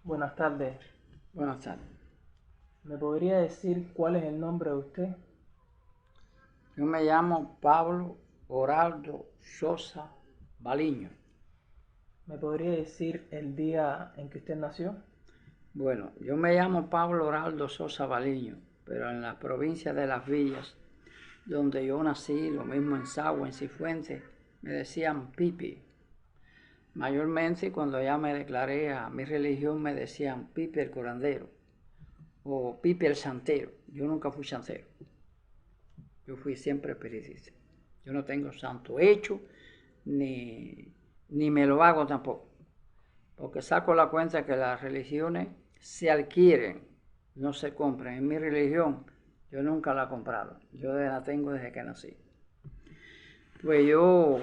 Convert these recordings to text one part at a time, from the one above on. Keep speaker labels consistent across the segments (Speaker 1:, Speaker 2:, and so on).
Speaker 1: Buenas tardes.
Speaker 2: Buenas tardes.
Speaker 1: ¿Me podría decir cuál es el nombre de usted?
Speaker 2: Yo me llamo Pablo Oraldo Sosa Baliño.
Speaker 1: ¿Me podría decir el día en que usted nació?
Speaker 2: Bueno, yo me llamo Pablo Oraldo Sosa Baliño, pero en la provincia de Las Villas, donde yo nací, lo mismo en Sagua, en Cifuentes, me decían Pipi. Mayormente cuando ya me declaré a mi religión me decían Pipi el curandero o Pipi el santero. Yo nunca fui santero. Yo fui siempre espiritista. Yo no tengo santo hecho, ni me lo hago tampoco. Porque saco la cuenta que las religiones se adquieren, no se compran. En mi religión yo nunca la he comprado. Yo la tengo desde que nací. Pues yo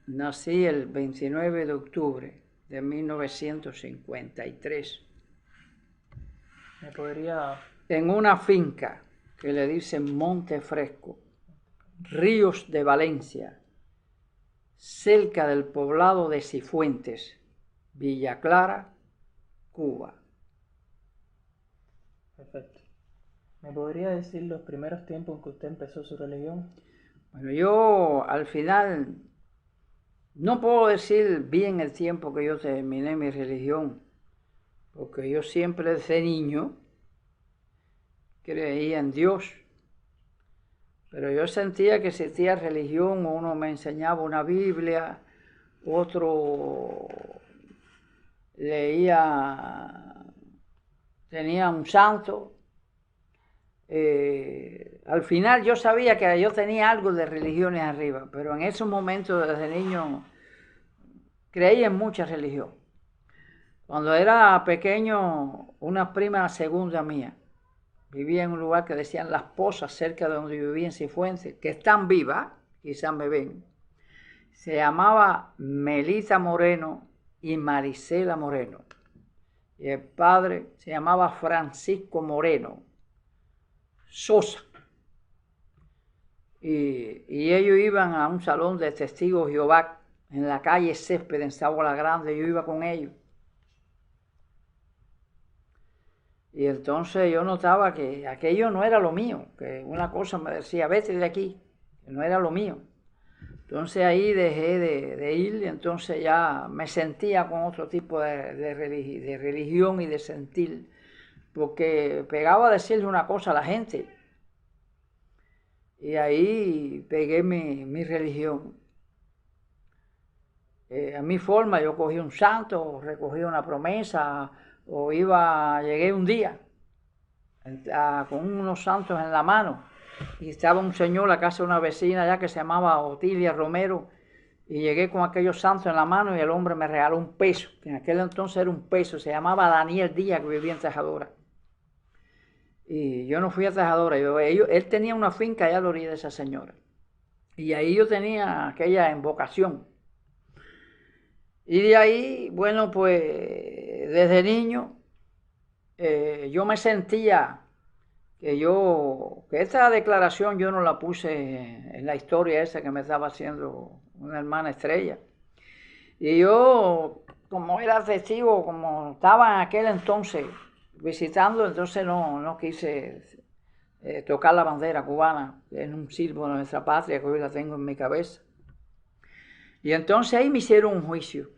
Speaker 2: nací el 29 de octubre de 1953
Speaker 1: ¿Me podría...
Speaker 2: en una finca que le dicen Monte Fresco, Ríos de Valencia, cerca del poblado de Cifuentes, Villa Clara, Cuba.
Speaker 1: Perfecto. ¿Me podría decir los primeros tiempos en que usted empezó su religión?
Speaker 2: Bueno, yo al final no puedo decir bien el tiempo que yo terminé mi religión, porque yo siempre desde niño creía en Dios, pero yo sentía que existía religión, uno me enseñaba una Biblia, otro leía, tenía un santo. Al final yo sabía que yo tenía algo de religiones arriba, pero en esos momentos desde niño creí en mucha religión. Cuando era pequeño, una prima segunda mía vivía en un lugar que decían Las Pozas, cerca de donde yo vivía en Cifuentes, que están vivas, quizás me ven. Se llamaba Melita Moreno y Marisela Moreno. Y el padre se llamaba Francisco Moreno Sosa. Y ellos iban a un salón de testigos de Jehová en la calle Césped, en Sabana Grande. Yo iba con ellos. Y entonces yo notaba que aquello no era lo mío, que una cosa me decía, vete de aquí, que no era lo mío. Entonces ahí dejé de ir y entonces ya me sentía con otro tipo de religión y de sentir, porque pegaba a decirle una cosa a la gente. Y ahí pegué mi religión. A mi forma, yo cogí un santo, recogí una promesa, llegué un día con unos santos en la mano, y estaba un señor, la casa de una vecina allá que se llamaba Otilia Romero, y llegué con aquellos santos en la mano y el hombre me regaló un peso, que en aquel entonces era un peso, se llamaba Daniel Díaz, que vivía en Tejadora. Y yo no fui a Tejadora, él tenía una finca allá a la orilla de esa señora. Y ahí yo tenía aquella invocación. Y de ahí, bueno, pues desde niño yo me sentía que esta declaración yo no la puse en la historia esa que me estaba haciendo una hermana Estrella. Y yo, como era testigo, como estaba en aquel entonces visitando, entonces no quise tocar la bandera cubana en un símbolo de nuestra patria, que hoy la tengo en mi cabeza. Y entonces ahí me hicieron un juicio,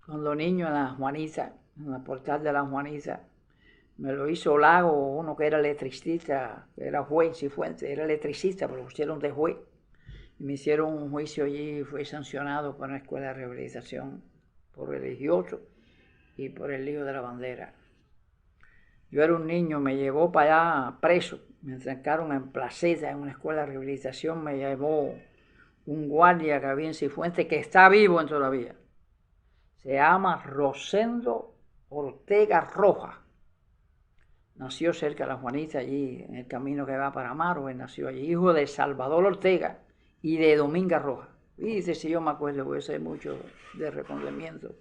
Speaker 2: cuando niño en la Juanita, en la portal de la Juanita. Me lo hizo Lago, uno que era electricista, que era juez, Cifuentes, era electricista, pero lo pusieron de juez. Y me hicieron un juicio allí y fue sancionado por una escuela de rehabilitación, por religioso y por el lío de la bandera. Yo era un niño, me llevó para allá preso, me trancaron en Placeta, en una escuela de rehabilitación, me llevó un guardia que había en Cifuentes, que está vivo todavía. Se llama Rosendo Ortega Roja. Nació cerca de la Juanita, allí en el camino que va para Amaro, él nació allí, hijo de Salvador Ortega y de Dominga Roja. Y dice, si yo me acuerdo, porque sé mucho de recogimiento.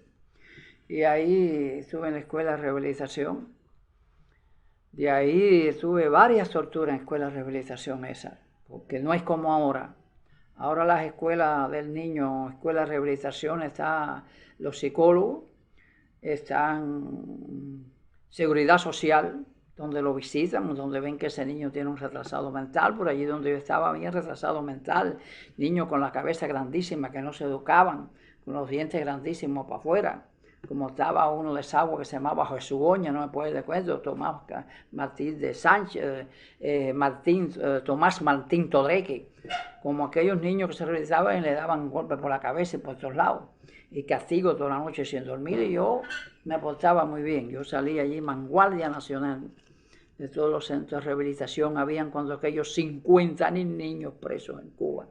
Speaker 2: Y ahí estuve en la escuela de rehabilitación. De ahí tuve varias torturas en escuela de rehabilitación esa, porque no es como ahora. Ahora las escuelas del niño, escuelas de rehabilitación, están los psicólogos, están seguridad social, donde lo visitan, donde ven que ese niño tiene un retrasado mental. Por allí donde yo estaba, bien retrasado mental, niños con la cabeza grandísima que no se educaban, con los dientes grandísimos para afuera. Como estaba uno de esa agua que se llamaba Jesús Goña, no me puedo de cuento, Tomás Martín de Sánchez, Tomás Martín Todreque, como aquellos niños que se realizaban y le daban golpes por la cabeza y por todos lados, y castigo toda la noche sin dormir, y yo me portaba muy bien. Yo salí allí Vanguardia Nacional de todos los centros de rehabilitación. Habían cuando aquellos 50.000 niños presos en Cuba.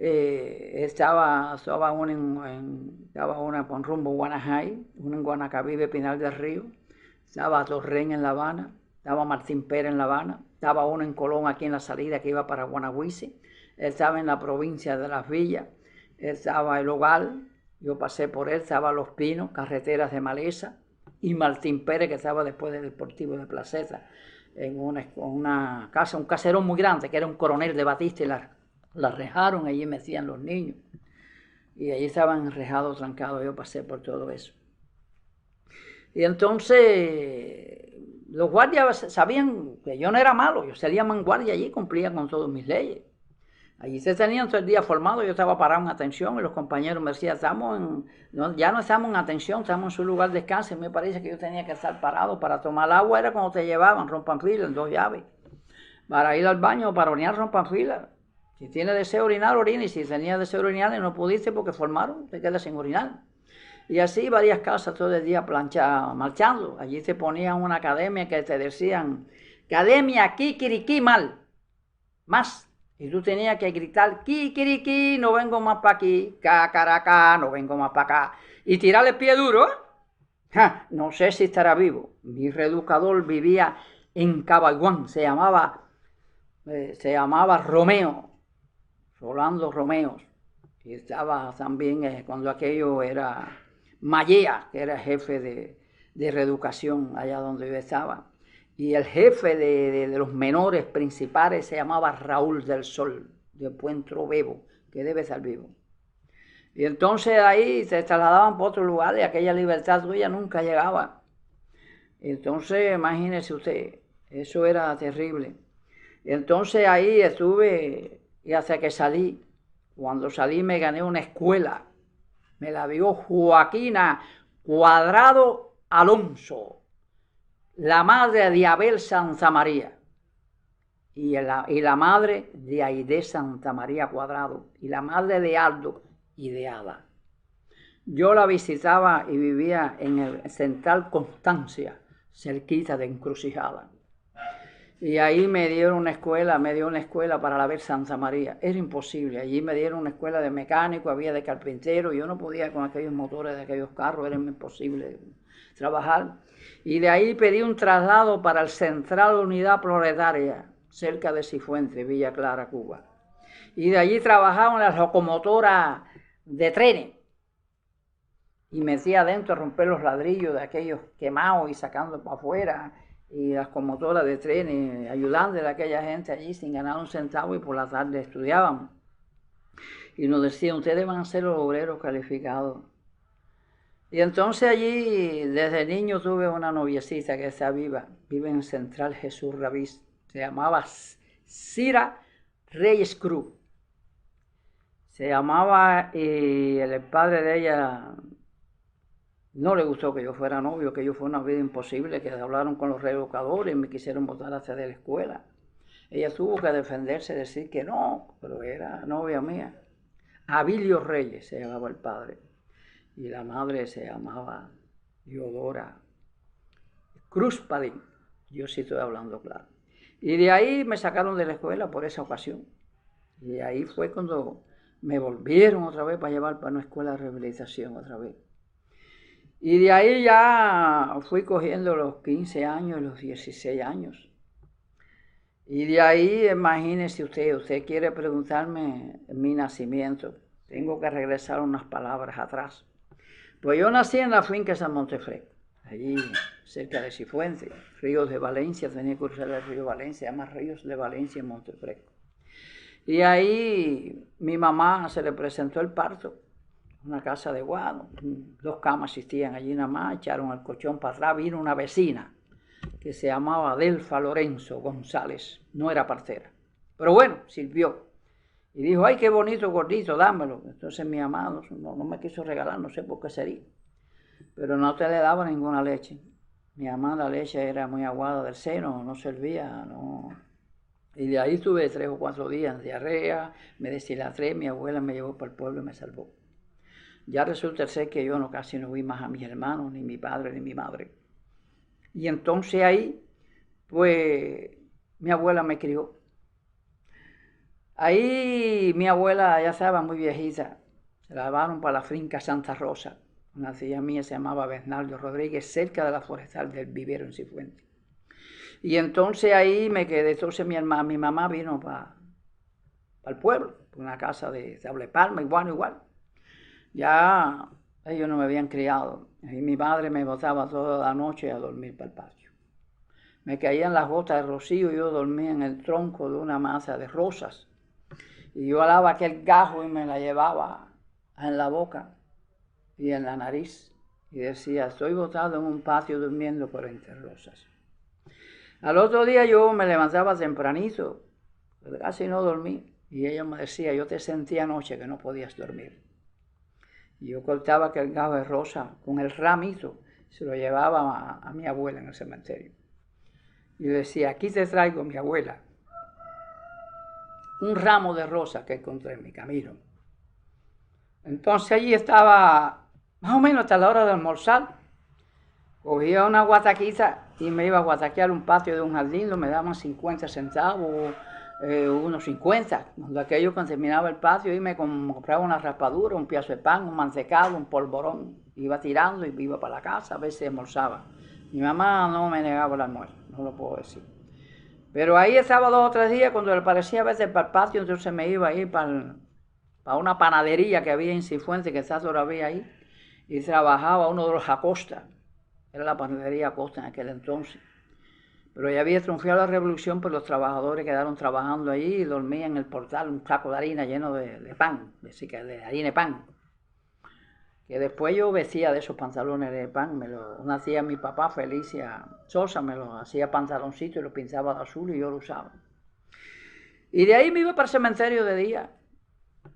Speaker 2: Estaba una con rumbo Guanajay, una en Guanacavive, Pinal del Río, estaba Torrén en La Habana, estaba Martín Pérez en La Habana, estaba uno en Colón aquí en la salida que iba para Guanahuisi, estaba en la provincia de Las Villas, estaba El Hogar, yo pasé por él, estaba Los Pinos, Carreteras de Maleza, y Martín Pérez, que estaba después del Deportivo de Placeta, en una casa, un caserón muy grande, que era un coronel de Batista, y la rejaron, allí metían los niños, y allí estaban enrejados, trancados. Yo pasé por todo eso. Y entonces los guardias sabían que yo no era malo, yo salía vanguardia allí, cumplía con todas mis leyes. Allí se tenían todo el día formado, yo estaba parado en atención y los compañeros me decían, ya no estamos en atención, estamos en su lugar de descanso. Y me parece que yo tenía que estar parado para tomar agua, era cuando te llevaban, rompan fila en 2 llaves. Para ir al baño o para orinar, rompan fila. Si tiene deseo de orinar, orina, y si tenía deseo de orinar y no pudiste porque formaron, te quedas sin orinar. Y así varias casas todo el día marchando. Allí te ponían una academia que te decían, academia, kikiriki, mal, más. Y tú tenías que gritar, kikiriki, no vengo más para aquí, cacaracá, no vengo más para acá. Y tirarle pie duro, no sé si estará vivo. Mi reeducador vivía en Cabaguán, se llamaba Romeo, Rolando Romeos. Y estaba también, cuando aquello era Mallea, que era jefe de reeducación allá donde yo estaba. Y el jefe de los menores principales se llamaba Raúl del Sol, de Puentro Bebo, que debe estar vivo. Y entonces ahí se trasladaban por otro lugar y aquella libertad tuya nunca llegaba. Entonces, imagínese usted, eso era terrible. Y entonces ahí estuve, y hasta que salí, cuando salí me gané una escuela. Me la dio Joaquina Cuadrado Alonso, la madre de Abel Santamaría, y la madre de Aide Santamaría Cuadrado, y la madre de Aldo y de Ada. Yo la visitaba y vivía en el Central Constancia, cerquita de Encrucijada. Y ahí me dio una escuela para la Abel Santamaría. Era imposible. Allí me dieron una escuela de mecánico, había de carpintero. Yo no podía con aquellos motores de aquellos carros, era imposible trabajar. Y de ahí pedí un traslado para el Central Unidad Proletaria, cerca de Cifuentes, Villa Clara, Cuba. Y de allí trabajaba en las locomotoras de trenes. Y me metía adentro a romper los ladrillos de aquellos quemados y sacando para afuera. Y las locomotoras de trenes, ayudando a aquella gente allí sin ganar un centavo, y por la tarde estudiábamos. Y nos decían, ustedes van a ser los obreros calificados. Y entonces allí, desde niño, tuve una noviecita que está vive en Central Jesús Ravis, se llamaba Cira Reyes Cruz. Se llamaba, y el padre de ella no le gustó que yo fuera novio, que yo fuera una vida imposible, que hablaron con los reeducadores y me quisieron botar hacia de la escuela. Ella tuvo que defenderse, decir que no, pero era novia mía. Abilio Reyes se llamaba el padre, y la madre se llamaba Diodora Cruz Padín. Yo sí estoy hablando claro. Y de ahí me sacaron de la escuela por esa ocasión. Y ahí fue cuando me volvieron otra vez para llevar para una escuela de rehabilitación otra vez. Y de ahí ya fui cogiendo los 15 años, los 16 años. Y de ahí, imagínese usted quiere preguntarme mi nacimiento. Tengo que regresar unas palabras atrás. Pues yo nací en la finca San Montefresco, allí cerca de Cifuentes, Ríos de Valencia, tenía que cruzar el río Valencia, se llama Ríos de Valencia en Montefresco. Y ahí mi mamá se le presentó el parto una casa de guano, 2 camas existían allí nada más, echaron el colchón para atrás, vino una vecina que se llamaba Adelfa Lorenzo González, no era partera, pero bueno, sirvió. Y dijo, ay, qué bonito gordito, dámelo. Entonces mi mamá no me quiso regalar, no sé por qué sería, pero no te le daba ninguna leche. Mi mamá la leche era muy aguada del seno, no servía, no. Y de ahí tuve 3 o 4 días en diarrea, me deshilatré, mi abuela me llevó para el pueblo y me salvó. Ya resulta ser que yo casi no vi más a mis hermanos, ni mi padre, ni mi madre. Y entonces ahí, pues, mi abuela me crió. Ahí mi abuela ya estaba muy viejita, se la llevaron para la finca Santa Rosa. Una tía mía se llamaba Bernardo Rodríguez, cerca de la forestal del Vivero en Cifuentes. Y entonces ahí me quedé, entonces mi mamá vino para el pueblo, por una casa de Sable Palma, igual. Ya ellos no me habían criado. Y mi madre me botaba toda la noche a dormir para el patio. Me caían las gotas de rocío y yo dormía en el tronco de una masa de rosas. Y yo alaba aquel gajo y me la llevaba en la boca y en la nariz. Y decía, estoy botado en un patio durmiendo por entre rosas. Al otro día yo me levantaba tempranito, pero casi no dormí. Y ella me decía, yo te sentía anoche que no podías dormir. Y yo cortaba aquel gajo de rosa con el ramito, se lo llevaba a mi abuela en el cementerio. Y le decía, aquí te traigo, mi abuela, un ramo de rosa que encontré en mi camino. Entonces allí estaba, más o menos hasta la hora de almorzar, cogía una guataquita y me iba a guataquear un patio de un jardín, me daban 50 centavos, unos 50. Cuando terminaba el patio, y me compraba una raspadura, un pedazo de pan, un mantecado, un polvorón. Iba tirando y iba para la casa a ver si almorzaba. Mi mamá no me negaba el almuerzo, no lo puedo decir. Pero ahí estaba 2 o 3 días, cuando le parecía a veces para el patio, entonces me iba a ir para una panadería que había en Cifuentes, que está todavía ahí, y trabajaba uno de los Acosta. Era la panadería Acosta en aquel entonces. Pero ya había triunfado la revolución, pues los trabajadores quedaron trabajando allí y dormían en el portal un saco de harina lleno de pan, de harina de pan. Que después yo vestía de esos pantalones de pan, una tía, mi papá, Felicia Sosa, me lo hacía pantaloncito y lo pintaba de azul y yo lo usaba. Y de ahí me iba para el cementerio de día.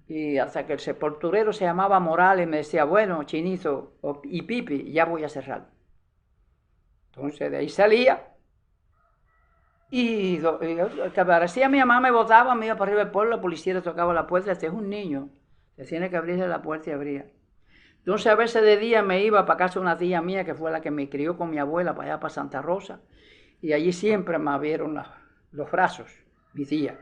Speaker 2: Y hasta que el sepulturero se llamaba Morales me decía, bueno, Chinito y Pipi, ya voy a cerrar. Entonces de ahí salía. Y que aparecía mi mamá, me botaba, me iba para arriba del pueblo, la policía le tocaba la puerta, este es un niño, se tiene que abrirle la puerta y abría. Entonces a veces de día me iba para casa de una tía mía que fue la que me crió con mi abuela para allá para Santa Rosa, y allí siempre me abrieron los brazos, mi tía.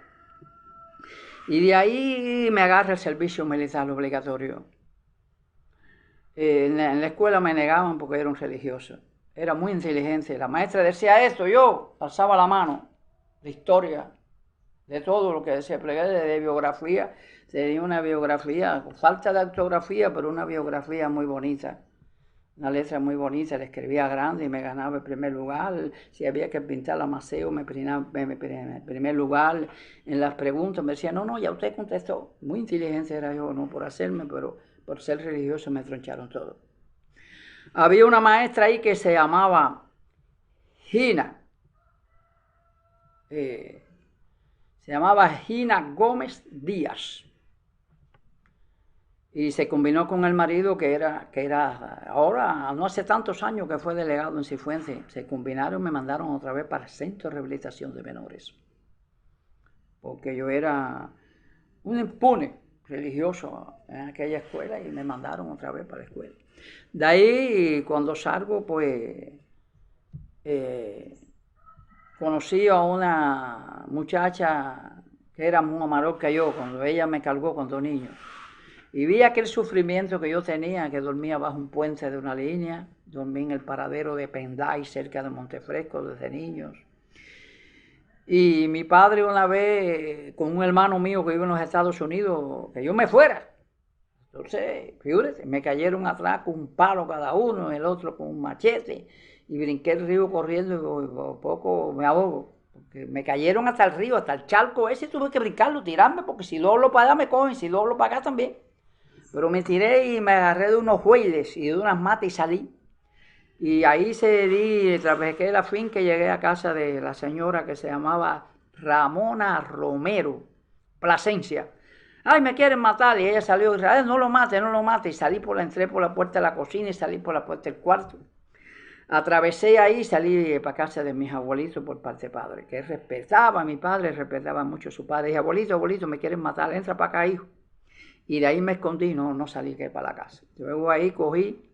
Speaker 2: Y de ahí me agarra el servicio militar obligatorio. En la escuela me negaban porque era un religioso. Era muy inteligente. La maestra decía esto, yo pasaba la mano. La historia, de todo lo que decía, de biografía. Tenía una biografía, falta de ortografía, pero una biografía muy bonita. Una letra muy bonita, la escribía grande y me ganaba el primer lugar. Si había que pintar la Maceo, me primer lugar. En las preguntas me decía, no, ya usted contestó. Muy inteligente era yo, no por hacerme, pero por ser religioso me troncharon todo. Había una maestra ahí que se llamaba Gina. Se llamaba Gina Gómez Díaz. Y se combinó con el marido que era ahora, no hace tantos años que fue delegado en Cifuentes. Se combinaron y me mandaron otra vez para el Centro de Rehabilitación de Menores. Porque yo era un impune religioso en aquella escuela y me mandaron otra vez para la escuela. De ahí, cuando salgo, pues, conocí a una muchacha que era muy mayor que yo, cuando ella me cargó cuando niño. Y vi aquel sufrimiento que yo tenía, que dormía bajo un puente de una línea, dormí en el paradero de Penday, cerca de Montefresco, desde niños. Y mi padre una vez, con un hermano mío que vive en los Estados Unidos, que yo me fuera. Entonces, fíjate, me cayeron atrás con un palo cada uno, el otro con un machete, y brinqué el río corriendo y por poco me ahogo. Porque me cayeron hasta el río, hasta el charco ese, tuve que brincarlo, tirarme, porque si luego lo para allá me cogen, si luego lo para acá también. Pero me tiré y me agarré de unos huiles y de unas matas y salí. Y ahí trabajé la finca y llegué a casa de la señora que se llamaba Ramona Romero, Plasencia. Ay, me quieren matar. Y ella salió y dijo, no lo mate, no lo mate. Y entré por la puerta de la cocina y salí por la puerta del cuarto. Atravesé ahí y salí para casa de mis abuelitos por parte de padre, que él respetaba a mi padre, respetaba mucho a su padre. Dije, abuelito, me quieren matar, entra para acá, hijo. Y de ahí me escondí, no salí que para la casa. Luego ahí cogí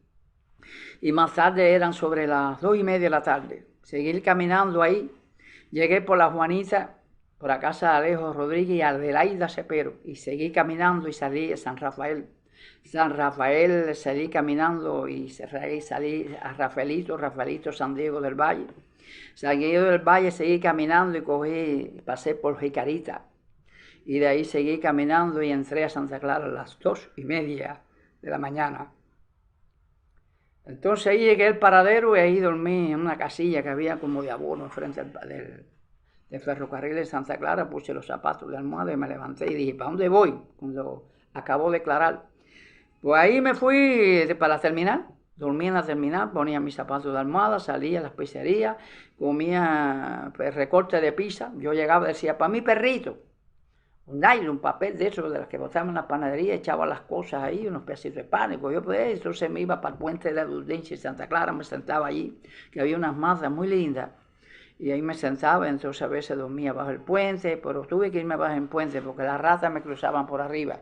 Speaker 2: y más tarde eran sobre las 2:30 de la tarde. Seguí caminando ahí, llegué por la Juanita, por la casa de Alejo Rodríguez y Adelaida Cepero, y seguí caminando y salí de San Rafael, salí caminando y salí a Rafaelito, San Diego del Valle. San Diego del Valle seguí caminando y pasé por Jicarita. Y de ahí seguí caminando y entré a Santa Clara a las 2:30 de la mañana. Entonces ahí llegué al paradero y ahí dormí en una casilla que había como de abono enfrente del ferrocarril de Santa Clara. Puse los zapatos de almohada y me levanté y dije, ¿para dónde voy? Cuando acabó de declarar. Pues ahí me fui para la terminal. Dormí en la terminal, ponía mis zapatos de almohada, salía a las pizzerías, comía recorte de pizza. Yo llegaba y decía, para mi perrito. Un nylon, un papel de esos de los que botaban en la panadería, echaba las cosas ahí, unos pedacitos de pan, y yo pues entonces me iba para el puente de la Dulcencia en Santa Clara, me sentaba allí, que había unas mazas muy lindas, y ahí me sentaba, entonces a veces dormía bajo el puente, pero tuve que irme bajo el puente porque las ratas me cruzaban por arriba.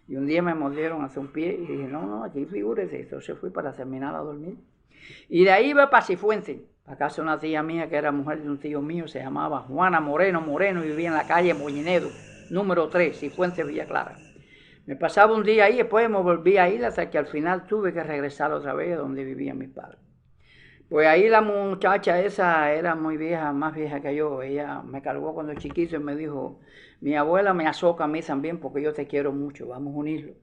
Speaker 2: Y un día me mordieron hacia un pie y dije, no, aquí figúrese, entonces fui para terminar a dormir. Y de ahí iba para Cifuentes, a casa de una tía mía que era mujer de un tío mío, se llamaba Juana Moreno, y vivía en la calle Moñinedo, número 3, Cifuentes, Villa Clara. Me pasaba un día ahí, después me volví a ir hasta que al final tuve que regresar otra vez a donde vivían mis padres. Pues ahí la muchacha esa era muy vieja, más vieja que yo. Ella me cargó cuando chiquito y me dijo, mi abuela me azoca a mí también porque yo te quiero mucho, vamos a unirlo.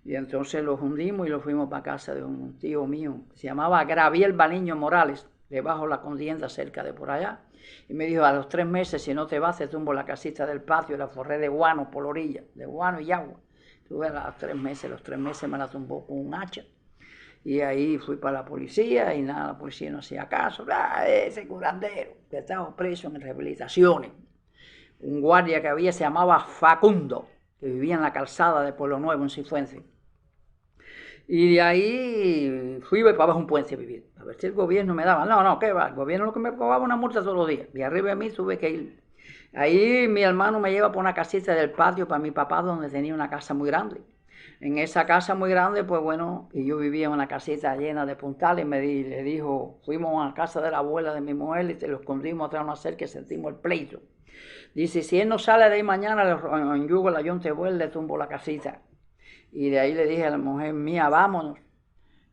Speaker 2: Y entonces los hundimos y los fuimos para casa de un tío mío, se llamaba Graviel Baliño Morales, debajo de la contienda cerca de por allá. Y me dijo, a los 3 meses, si no te vas, te tumbo la casita del patio y la forré de guano por la orilla, de guano y agua. Tuve los 3 meses me la tumbó con un hacha. Y ahí fui para la policía y nada, la policía no hacía caso. Ese curandero que estaba preso en rehabilitaciones. Un guardia que había se llamaba Facundo, que vivía en la calzada de Pueblo Nuevo, en Cifuentes. Y de ahí fui para abajo un puente a vivir, a ver si el gobierno me daba. No, ¿qué va? El gobierno lo que me cobraba una multa todos los días. Y arriba de mí tuve que ir. Ahí mi hermano me lleva por una casita del patio para mi papá, donde tenía una casa muy grande. En esa casa muy grande, pues bueno, y yo vivía en una casita llena de puntales, le dijo, fuimos a la casa de la abuela de mi mujer y te lo escondimos atrás de una cerca y sentimos el pleito. Dice, si él no sale de ahí mañana, en yugo la Yontebuel le tumbo la casita. Y de ahí le dije a la mujer mía, vámonos.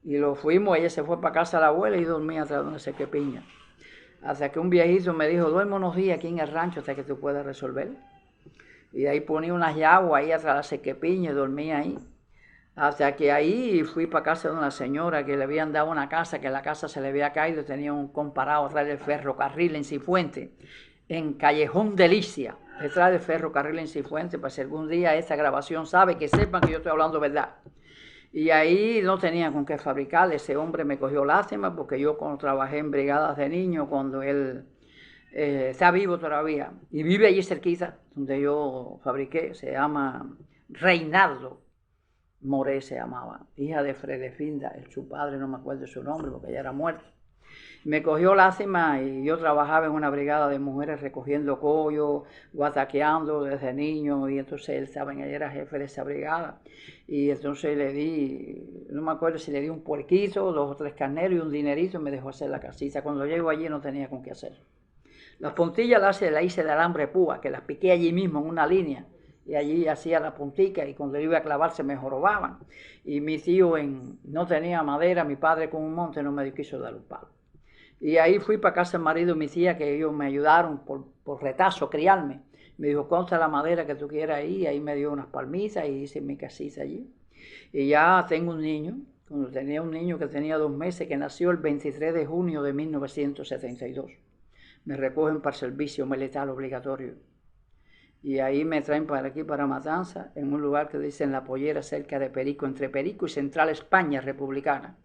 Speaker 2: Y lo fuimos, ella se fue para casa de la abuela y dormía atrás de una sequepiña. Hasta que un viejito me dijo, duerme unos días aquí en el rancho hasta que tú puedas resolver. Y de ahí ponía unas yaguas ahí atrás de la sequepiña y dormía ahí. Hasta que ahí fui para casa de una señora que le habían dado una casa, que la casa se le había caído, tenía un comparado atrás del ferrocarril en Cifuentes, en Callejón Delicia, detrás del ferrocarril en Cifuentes, para si algún día esta grabación sabe, que sepan que yo estoy hablando verdad. Y ahí no tenía con qué fabricar, ese hombre me cogió lástima, porque yo cuando trabajé en brigadas de niños, cuando él está vivo todavía, y vive allí cerquita, donde yo fabriqué, se llama Reinaldo Moré se llamaba, hija de Fredefinda, su padre no me acuerdo su nombre porque ella era muerta. Me cogió lástima y yo trabajaba en una brigada de mujeres recogiendo collo, guataqueando desde niño, y entonces él era jefe de esa brigada. Y entonces le di, no me acuerdo si le di un puerquito, 2 o 3 carneros y un dinerito y me dejó hacer la casita. Cuando llego allí no tenía con qué hacer. Las puntillas las hice de alambre púa, que las piqué allí mismo en una línea. Y allí hacía la puntica y cuando iba a clavar se me jorobaban. Y mi tío no tenía madera, mi padre con un monte no me quiso dar un palo. Y ahí fui para casa del marido de mi tía, que ellos me ayudaron por retazo a criarme. Me dijo, consta la madera que tú quieras ahí, y ahí me dio unas palmitas y hice mi casita allí. Y ya tengo un niño, cuando tenía un niño que tenía 2 meses, que nació el 23 de junio de 1972. Me recogen para el servicio militar obligatorio. Y ahí me traen para aquí, para Matanza, en un lugar que dicen La Pollera, cerca de Perico, entre Perico y Central España Republicana.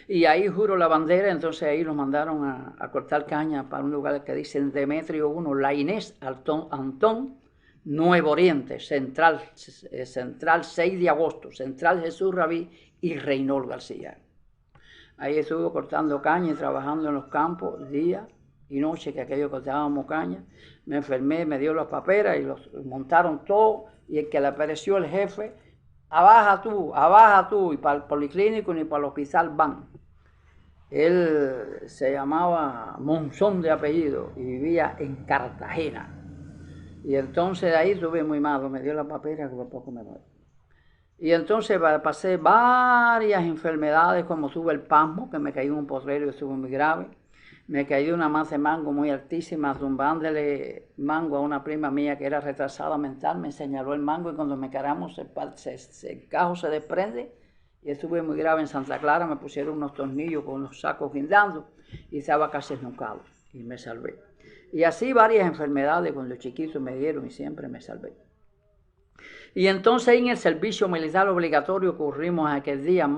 Speaker 2: Y ahí juro la bandera, entonces ahí los mandaron a cortar caña para un lugar que dicen Demetrio 1, La Inés, Antón, Nuevo Oriente, Central 6 de agosto, Central Jesús Rabí y Reynol García. Ahí estuve cortando caña y trabajando en los campos día y noche, que aquello cortábamos caña. Me enfermé, me dio las paperas y los montaron todo, y el que le apareció el jefe, abaja tú, y para el policlínico ni para el hospital van. Él se llamaba Monzón de apellido y vivía en Cartagena. Y entonces de ahí estuve muy malo, me dio la papera que por poco me muero. Y entonces pasé varias enfermedades, como tuve el pasmo, que me caí en un potrero y estuvo muy grave. Me caí una masa de mango muy altísima, tumbándole mango a una prima mía que era retrasada mental, me señaló el mango y cuando me caramos el cajo se desprende y estuve muy grave en Santa Clara, me pusieron unos tornillos con unos sacos guindando y estaba casi esnucado y me salvé. Y así varias enfermedades cuando chiquito me dieron y siempre me salvé. Y entonces en el servicio militar obligatorio corrimos aquel día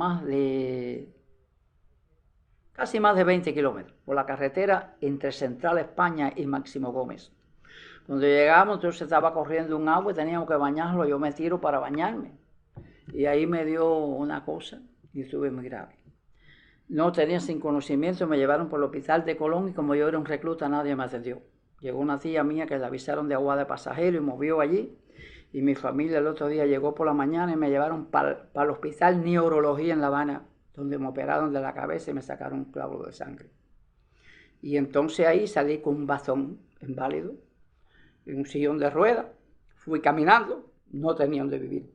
Speaker 2: casi más de 20 kilómetros por la carretera entre Central España y Máximo Gómez. Cuando llegamos, entonces estaba corriendo un agua y teníamos que bañarlo. Yo me tiro para bañarme. Y ahí me dio una cosa y estuve muy grave. No tenía sin conocimiento, me llevaron por el hospital de Colón y como yo era un recluta, nadie me atendió. Llegó una tía mía que le avisaron de agua de pasajero y movió allí. Y mi familia el otro día llegó por la mañana y me llevaron para el hospital Neurología en La Habana, donde me operaron de la cabeza y me sacaron un clavo de sangre. Y entonces ahí salí con un bastón inválido, en un sillón de ruedas, fui caminando, no tenía donde vivir.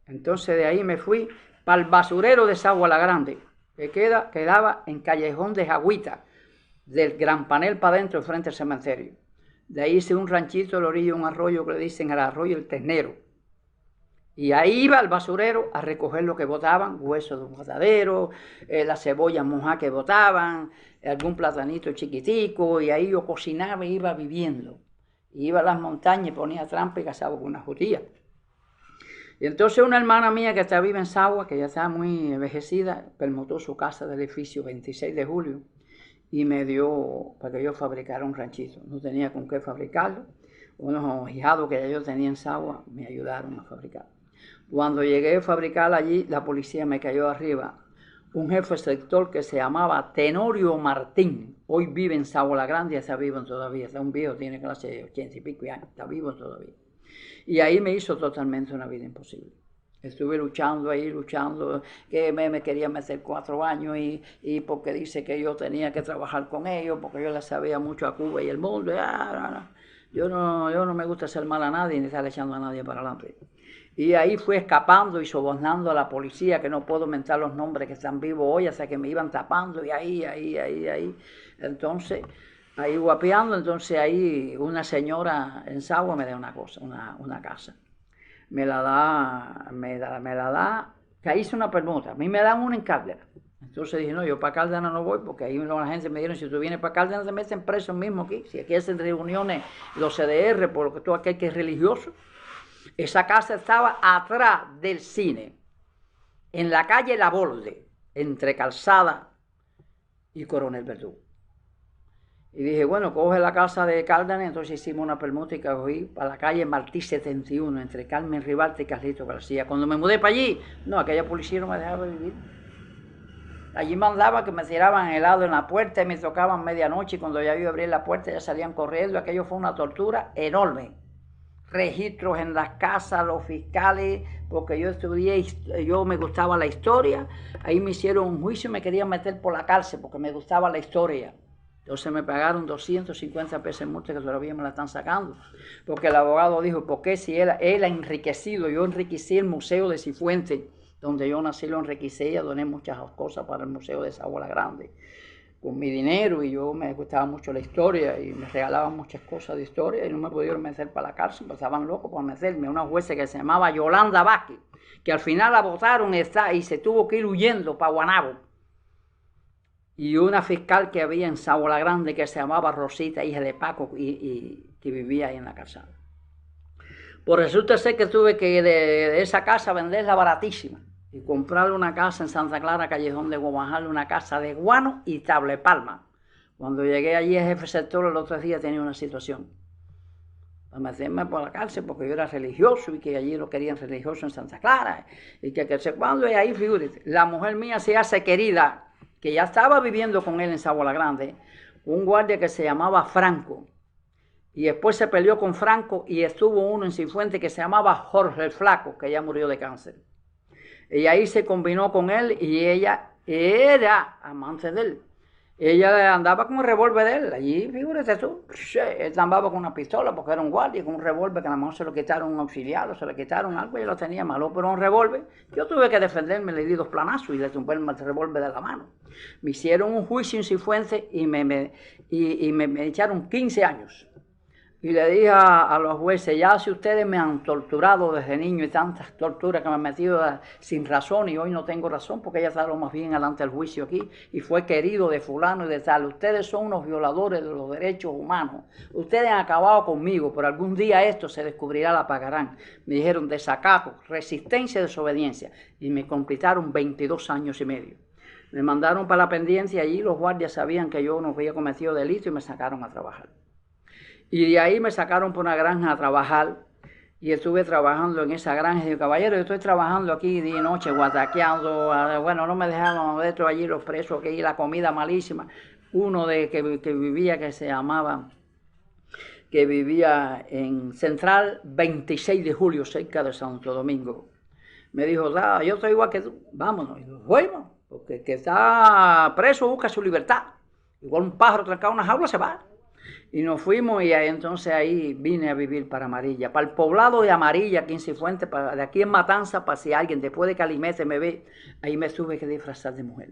Speaker 2: Entonces de ahí me fui para el basurero de Sagua la Grande, que quedaba en Callejón de Jagüita, del Gran Panel para adentro, frente al cementerio. De ahí hice un ranchito a la orilla de un arroyo que le dicen el arroyo El Ternero. Y ahí iba al basurero a recoger lo que botaban, huesos de un botadero, la cebolla mojada que botaban, algún platanito chiquitico, y ahí yo cocinaba y iba viviendo. Y iba a las montañas y ponía trampa y cazaba con una judía. Y entonces una hermana mía que está viva en Sagua, que ya está muy envejecida, permutó su casa del edificio 26 de julio y me dio para que yo fabricara un ranchito. No tenía con qué fabricarlo. Unos hijados que ya yo tenía en Sagua me ayudaron a fabricar. Cuando llegué a fabricar allí, la policía me cayó arriba. Un jefe sector que se llamaba Tenorio Martín, hoy vive en Sagua la Grande y está vivo todavía. Está un viejo, tiene clase de 80 y pico años, está vivo todavía. Y ahí me hizo totalmente una vida imposible. Estuve luchando, que me quería meter 4 años y porque dice que yo tenía que trabajar con ellos, porque yo le sabía mucho a Cuba y el mundo. Yo no me gusta hacer mal a nadie ni estar echando a nadie para adelante. Y ahí fui escapando y sobornando a la policía, que no puedo mentar los nombres que están vivos hoy, hasta que me iban tapando y ahí. Entonces, ahí guapeando, entonces ahí una señora en Sagua me da una cosa, una casa. Me la da, que hice una permuta. A mí me dan una en Cárdenas. Entonces dije, no, yo para Cárdenas no voy, porque ahí la gente me dijeron, si tú vienes para Cárdenas te meten preso mismo aquí. Si aquí hacen reuniones los CDR, por lo que tú aquí que es religioso. Esa casa estaba atrás del cine, en la calle La Borde, entre Calzada y Coronel Verdú. Y dije, bueno, coge la casa de Cárdenas, entonces hicimos una permuta y cogí para la calle Martí 71, entre Carmen Ribalta y Carlito García. Cuando me mudé para allí, no, aquella policía no me dejaba vivir. Allí mandaba que me tiraban helado en la puerta y me tocaban medianoche y cuando ya yo abrí la puerta ya salían corriendo. Aquello fue una tortura enorme. Registros en las casas, los fiscales, porque yo estudié, yo me gustaba la historia. Ahí me hicieron un juicio y me querían meter por la cárcel porque me gustaba la historia. Entonces me pagaron 250 pesos en multa que todavía me la están sacando. Porque el abogado dijo, ¿por qué si él ha enriquecido? Yo enriquecí el Museo de Cifuentes, donde yo nací, lo enriquecí y doné muchas cosas para el Museo de Sagua la Grande. Con mi dinero y yo me gustaba mucho la historia y me regalaban muchas cosas de historia y no me pudieron meter para la cárcel, pues estaban locos por meterme. Una jueza que se llamaba Yolanda Vázquez, que al final la votaron y se tuvo que ir huyendo para Guanabo. Y una fiscal que había en Sagua la Grande que se llamaba Rosita, hija de Paco, y que vivía ahí en la calzada. Pues resulta ser que tuve que de esa casa venderla baratísima y comprarle una casa en Santa Clara, Callejón de Guamajal, una casa de guano y tablepalma. Cuando llegué allí a jefe sector, el otro día tenía una situación para meterme por la cárcel porque yo era religioso y que allí lo querían religioso en Santa Clara y que sé cuándo, y ahí figúrate, la mujer mía se hace querida, que ya estaba viviendo con él en Sabana Grande, un guardia que se llamaba Franco, y después se peleó con Franco y estuvo uno en Cifuentes que se llamaba Jorge el Flaco, que ya murió de cáncer. Y ahí se combinó con él y ella era amante de él. Ella andaba con un revólver de él, allí, figúrate tú, él andaba con una pistola porque era un guardia, con un revólver que a lo mejor se lo quitaron un auxiliar o se le quitaron algo y lo tenía malo, pero un revólver. Yo tuve que defenderme, le di 2 planazos y le tumbé el revólver de la mano. Me hicieron un juicio en Cifuentes y me echaron 15 años. Y le dije a los jueces, ya si ustedes me han torturado desde niño y tantas torturas que me han metido sin razón y hoy no tengo razón porque ella está lo más bien adelante del juicio aquí y fue querido de fulano y de tal, ustedes son unos violadores de los derechos humanos, ustedes han acabado conmigo, pero algún día esto se descubrirá, la pagarán. Me dijeron desacato, resistencia y desobediencia y me completaron 22 años y medio. Me mandaron para la pendencia y allí los guardias sabían que yo no había cometido delito y me sacaron a trabajar. Y de ahí me sacaron por una granja a trabajar y estuve trabajando en esa granja. Y dije, caballero, yo estoy trabajando aquí día y noche, guataqueando. Bueno, no me dejaban dentro allí los presos, que la comida malísima. Uno que vivía, que se llamaba, que vivía en Central 26 de julio, cerca de Santo Domingo. Me dijo, yo estoy igual que tú, vámonos. Y yo, bueno, porque el que está preso busca su libertad. Igual un pájaro trancado en una jaula se va. Y nos fuimos y entonces ahí vine a vivir para Amarilla, para el poblado de Amarilla, aquí en Cifuentes, de aquí en Matanza, para si alguien después de Calimete me ve, ahí me tuve que disfrazar de mujer.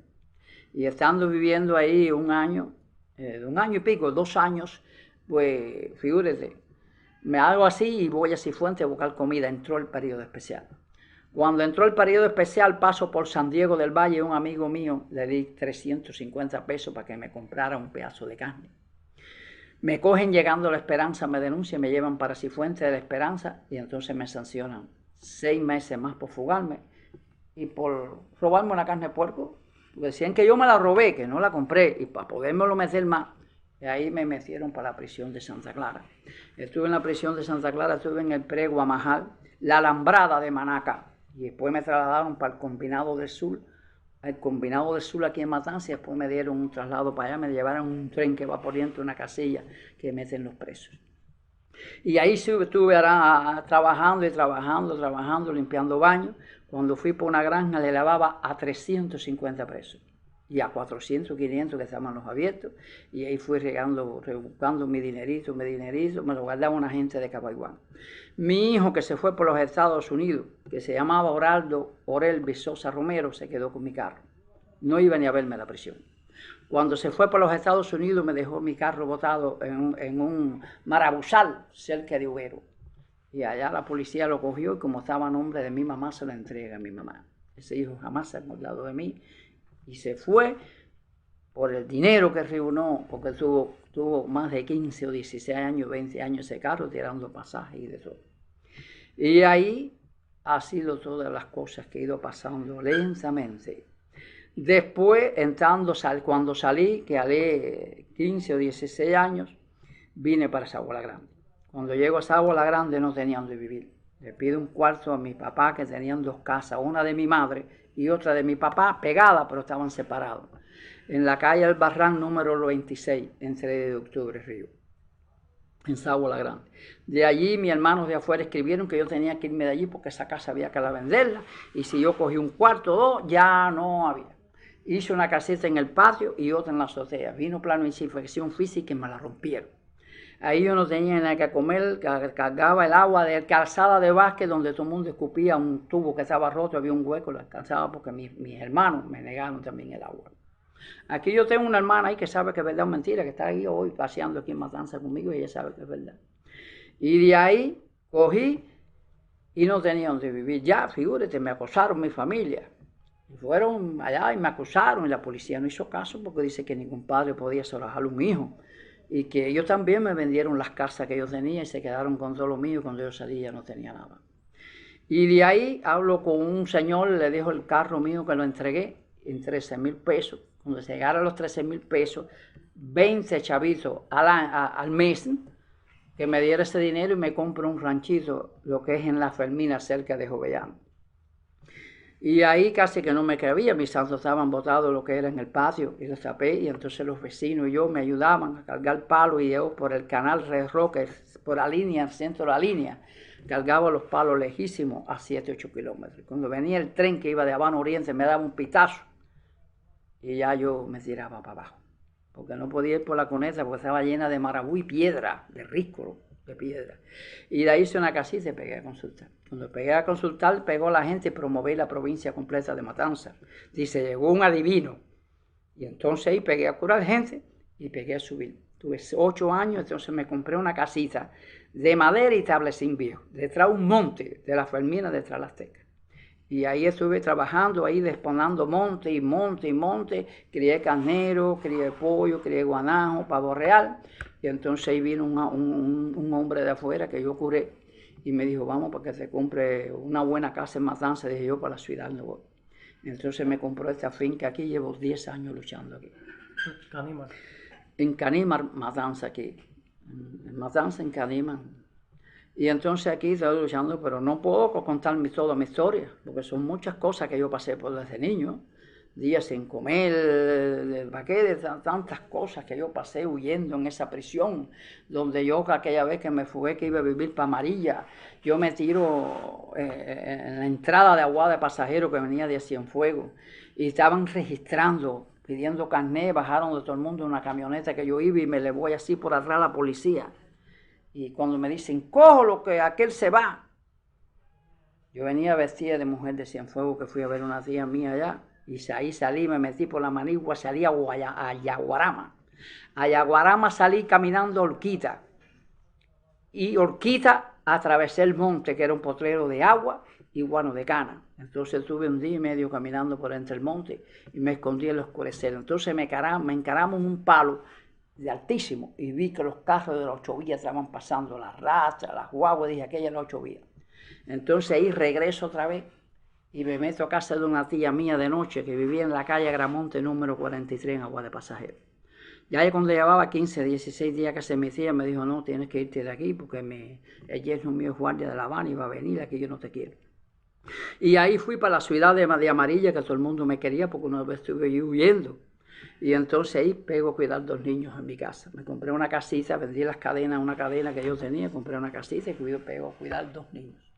Speaker 2: Y estando viviendo ahí un año y pico, 2 años, pues figúrese, me hago así y voy a Cifuentes a buscar comida. Entró el periodo especial. Cuando entró el periodo especial, paso por San Diego del Valle, un amigo mío, le di 350 pesos para que me comprara un pedazo de carne. Me cogen llegando a La Esperanza, me denuncian, me llevan para Cifuentes de La Esperanza y entonces me sancionan 6 meses más por fugarme y por robarme una carne de puerco. Porque decían que yo me la robé, que no la compré y para podérmelo meter más. Y ahí me metieron para la prisión de Santa Clara. Estuve en la prisión de Santa Clara, estuve en el Pre-Guamajal, la Alambrada de Manaca. Y después me trasladaron para el Combinado del Sur. El Combinado del Sur aquí en Matanza y después me dieron un traslado para allá, me llevaron un tren que va por dentro de una casilla que meten los presos. Y ahí estuve trabajando, limpiando baños. Cuando fui por una granja le lavaba a 350 presos y a 400, 500 que estaban los abiertos. Y ahí fui rebuscando mi dinerito, me lo guardaba una gente de Cabaiguán. Mi hijo que se fue por los Estados Unidos, que se llamaba Oraldo Orel Visosa Romero, se quedó con mi carro. No iba ni a verme a la prisión. Cuando se fue por los Estados Unidos me dejó mi carro botado en un marabuzal cerca de Ubero. Y allá la policía lo cogió y como estaba a nombre de mi mamá se lo entrega a mi mamá. Ese hijo jamás se ha acordado de mí y se fue por el dinero que reunió, porque tuvo más de 15 o 16 años, 20 años ese carro tirando pasajes y de todo. Y ahí ha sido todas las cosas que he ido pasando lentamente. Después, cuando salí, que haré 15 o 16 años, vine para Sabana Grande. Cuando llego a Sabana Grande no tenía donde vivir. Le pido un cuarto a mi papá, que tenían 2 casas, una de mi madre y otra de mi papá, pegadas, pero estaban separados. En la calle El Barran, número 26, entre 3 de octubre, Río, en Sabana Grande. De allí mis hermanos de afuera escribieron que yo tenía que irme de allí porque esa casa había que venderla y si yo cogí un cuarto o 2, ya no había. Hice una caseta en el patio y otra en la azotea. Vino plano de infección física y me la rompieron. Ahí yo no tenía nada que comer, cargaba el agua de calzada de básquet donde todo el mundo escupía un tubo que estaba roto, había un hueco, lo alcanzaba porque mis hermanos me negaron también el agua. Aquí yo tengo una hermana ahí que sabe que es verdad o mentira, que está ahí hoy paseando aquí en Matanza conmigo y ella sabe que es verdad. Y de ahí cogí y no tenía donde vivir. Ya, figúrate, me acosaron mi familia. Fueron allá y me acusaron y la policía no hizo caso porque dice que ningún padre podía sobrajar un hijo. y que ellos también me vendieron las casas que yo tenía y se quedaron con todo lo mío. Cuando yo salí ya no tenía nada. Y de ahí hablo con un señor, le dejo el carro mío que lo entregué en 13,000 pesos. Cuando se llegaron los 13,000 pesos, 20 chavitos al mes, que me diera ese dinero y me compro un ranchito, lo que es en La Fermina, cerca de Jovellano. Y ahí casi que no me cabía, mis santos estaban botados lo que era en el patio, y los tapé, y entonces los vecinos y yo me ayudaban a cargar palos, y yo por el canal Red Roque, por la línea, al centro de la línea, cargaba los palos lejísimos a 7, 8 kilómetros. Cuando venía el tren que iba de Habana Oriente, me daba un pitazo, y ya yo me tiraba para abajo, porque no podía ir por la cuneta, porque estaba llena de marabú y piedra, de ríscolo, de piedra. Y de ahí hice una casita y pegué a consultar. Cuando pegué a consultar, pegó la gente y promoví la provincia completa de Matanzas. Dice, llegó un adivino. Y entonces ahí pegué a curar gente y pegué a subir. Tuve 8 años, entonces me compré una casita de madera y tablecín viejo, detrás de un monte de La Fermina, detrás de las Tecas. Y ahí estuve trabajando, ahí desponando monte y monte y monte. Crié carnero, crié pollo, crié guanajo, pavo real. Y entonces ahí vino un hombre de afuera que yo curé y me dijo, vamos para que se compre una buena casa en Matanzas. Dije yo, para la ciudad no voy. Entonces me compró esta finca aquí, llevo 10 años luchando aquí.
Speaker 1: Canímar.
Speaker 2: En Canímar, Matanzas aquí. En Matanzas, en Canímar. Y entonces aquí estoy luchando, pero no puedo contar toda mi historia, porque son muchas cosas que yo pasé por desde niño. Días sin comer, de tantas cosas que yo pasé huyendo en esa prisión, donde yo aquella vez que me fugué que iba a vivir para Amarilla, yo me tiro en la entrada de Aguada de Pasajeros que venía de Cienfuegos, y estaban registrando, pidiendo carnet, bajaron de todo el mundo en una camioneta que yo iba y me le voy así por atrás a la policía. Y cuando me dicen, cógelo que aquel se va. Yo venía vestida de mujer de Cienfuegos, que fui a ver una tía mía allá. Y ahí salí, me metí por la Manigua, salí a Yaguarama. A Yaguarama salí caminando a Horquita. Y Horquita atravesé el monte, que era un potrero de agua y guano de cana. Entonces tuve un día y medio caminando por entre el monte y me escondí en el oscurecer. Entonces me encaramos un palo de altísimo y vi que los carros de la 8 vías estaban pasando, las rastras, las guaguas, dije, aquella es la 8 vías. Entonces ahí regreso otra vez y me meto a casa de una tía mía de noche que vivía en la calle Agramonte número 43 en Agua de Pasajeros. Ya cuando llevaba 15, 16 días que se metía, me dijo, no, tienes que irte de aquí porque el yerno mío es guardia de La Habana y va a venir, aquí yo no te quiero. Y ahí fui para la ciudad de Amarilla, que todo el mundo me quería porque una vez estuve yo huyendo. Y entonces ahí pego a cuidar 2 niños en mi casa. Me compré una casita, vendí las cadenas, una cadena que yo tenía, compré una casita y pego a cuidar 2 niños.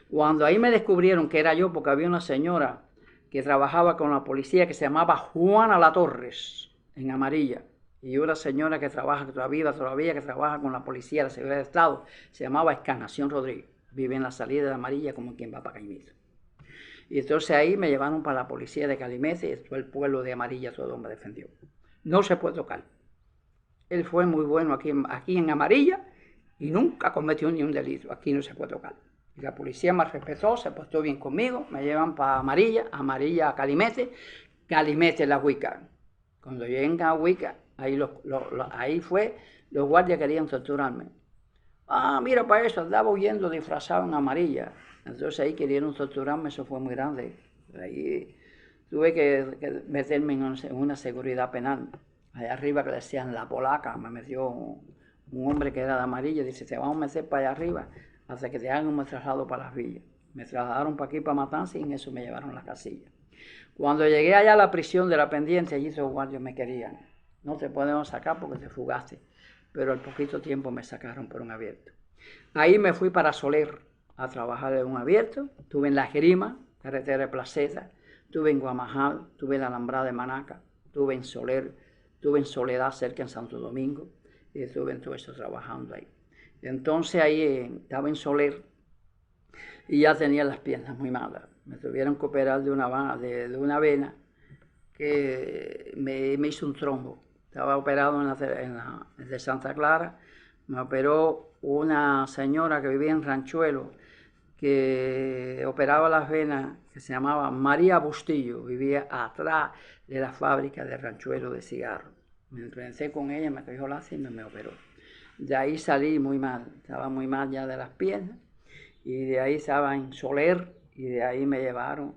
Speaker 2: Cuando ahí me descubrieron que era yo, porque había una señora que trabajaba con la policía que se llamaba Juana La Torres, en Amarilla, y una señora que trabaja todavía que trabaja con la policía, la seguridad de Estado, se llamaba Escarnación Rodríguez, vive en la salida de Amarilla como quien va para Caimito. Y entonces ahí me llevaron para la policía de Calimete y todo el pueblo de Amarilla, todo me defendió. No se puede tocar. Él fue muy bueno aquí en Amarilla y nunca cometió ni un delito. Aquí no se puede tocar. Y la policía me respetó, se portó bien conmigo, me llevan para Amarilla a Calimete, Calimete la Huica. Cuando lleguen a Huica, ahí fue, los guardias querían torturarme. Ah, mira para eso, andaba huyendo disfrazado en Amarilla. Entonces ahí querían torturarme, eso fue muy grande. Ahí tuve que meterme en una seguridad penal. Allá arriba que le decían La Polaca, me metió un hombre que era de Amarilla, dice, te vamos a meter para allá arriba hasta que te hagan un traslado para las villas. Me trasladaron para aquí, para Matanzas, y en eso me llevaron a la casilla. Cuando llegué allá a la prisión de la Pendiente, allí los guardias me querían. No te podemos sacar porque te fugaste. Pero al poquito tiempo me sacaron por un abierto. Ahí me fui para Soler a trabajar en un abierto. Estuve en La Grima, carretera de Placeta. Estuve en Guamajal, estuve en la Alambrada de Manaca. Estuve en Soler, estuve en Soledad, cerca en Santo Domingo. Y estuve en todo eso trabajando ahí. Entonces ahí estaba en Soler y ya tenía las piernas muy malas. Me tuvieron que operar de una vena que me hizo un trombo. Estaba operado de Santa Clara. Me operó una señora que vivía en Ranchuelo, que operaba las venas, que se llamaba María Bustillo, vivía atrás de la fábrica de Ranchuelo de cigarros. Me enfrenté con ella, me cogió lástima y me operó. De ahí salí muy mal, estaba muy mal ya de las piernas, y de ahí estaba en Soler, y de ahí me llevaron,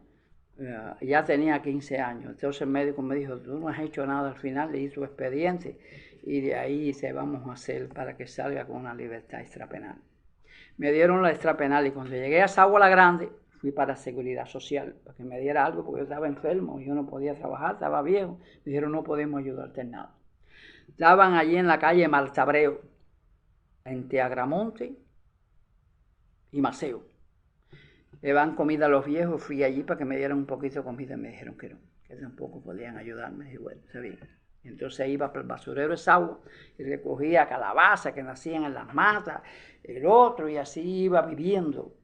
Speaker 2: ya tenía 15 años. Entonces el médico me dijo, tú no has hecho nada al final, le hice tu expediente, y de ahí te vamos a hacer para que salga con una libertad extrapenal. Me dieron la extrapenal, y cuando llegué a Sagua la Grande, fui para Seguridad Social, para que me diera algo, porque yo estaba enfermo, yo no podía trabajar, estaba viejo. Me dijeron, no podemos ayudarte en nada. Estaban allí en la calle Martabreo, entre Agramonte y Maceo. Le dan comida a los viejos, fui allí para que me dieran un poquito de comida, y me dijeron que no, que tampoco podían ayudarme. Y bueno, está bien. Entonces iba para el basurero de Sagua y recogía calabaza que nacían en las matas, el otro, y así iba viviendo.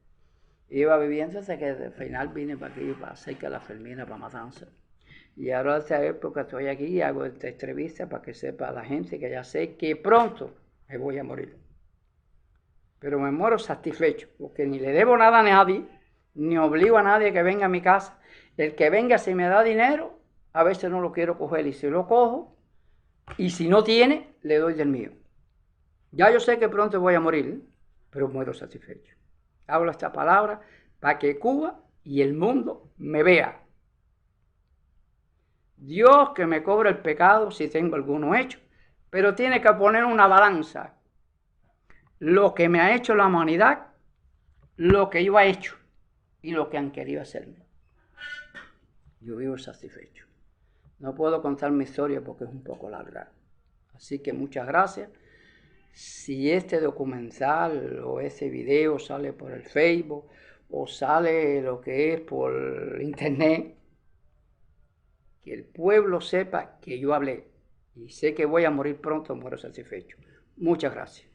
Speaker 2: Iba viviendo hasta que al final vine para aquí, para cerca de la Fermina, para Matanza. Y ahora, esta época, estoy aquí y hago esta entrevista para que sepa la gente que ya sé que pronto me voy a morir. Pero me muero satisfecho, porque ni le debo nada a nadie, ni obligo a nadie que venga a mi casa. El que venga, si me da dinero, a veces no lo quiero coger, y si lo cojo, y si no tiene, le doy del mío. Ya yo sé que pronto voy a morir, pero muero satisfecho. Hablo esta palabra para que Cuba y el mundo me vean. Dios que me cobre el pecado si tengo alguno hecho, pero tiene que poner una balanza. Lo que me ha hecho la humanidad, lo que yo he hecho y lo que han querido hacerme. Yo vivo satisfecho. No puedo contar mi historia porque es un poco larga. Así que muchas gracias. Si este documental o ese video sale por el Facebook o sale lo que es por internet, que el pueblo sepa que yo hablé y sé que voy a morir pronto, muero satisfecho. Muchas gracias.